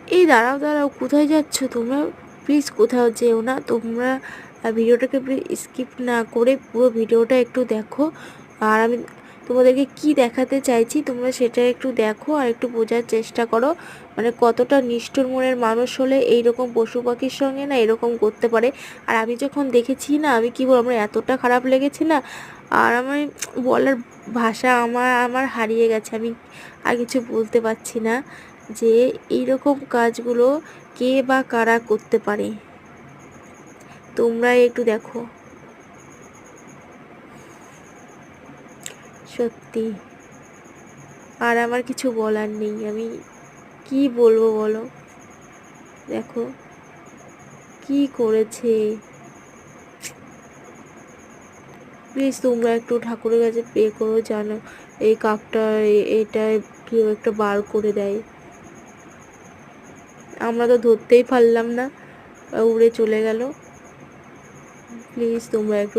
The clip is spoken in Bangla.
এই দাঁড়াও দাঁড়াও, কোথায় যাচ্ছ তোমরা? প্লিজ কোথাও যেও না তোমরা। ভিডিওটাকে প্লিজ স্কিপ না করে পুরো ভিডিওটা একটু দেখো। আর আমি তোমাদেরকে কি দেখাতে চাইছি তোমরা সেটা একটু দেখো আর একটু বোঝার চেষ্টা করো। মানে কতটা নিষ্ঠুর মনের মানুষ হলে এইরকম পশু পাখির সঙ্গে না এরকম করতে পারে। আর আমি যখন দেখেছি না, আমি কি বলবো, আমার এতটা খারাপ লেগেছে না। আর আমার বলার ভাষা আমার আমার হারিয়ে গেছে। আমি আর কিছু বলতে পারছি না যে এইরকম কাজগুলো কে বা কারা করতে পারে। তোমরাই একটু দেখো। সত্যি আর আমার কিছু বলার নেই। আমি কি বলবো বলো? দেখো কি করেছে। প্লিজ তোমরা একটু ঠাকুরের কাছে প্রে করো, জানো এই কাকটা এটা কেউ একটা বার করে দেয়। আমরা তো ধরতেই পারলাম না, উড়ে চলে গেল। প্লিজ তোমরা একটু